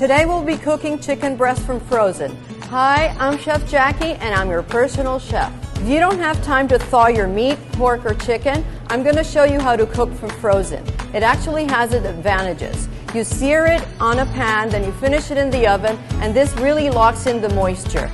Today we'll be cooking chicken breast from frozen. Hi, I'm Chef Jackie and I'm your personal chef. If you don't have time to thaw your meat, pork or chicken, I'm going to show you how to cook from frozen. It actually has its advantages. You sear it on a pan, then you finish it in the oven, and this really locks in the moisture.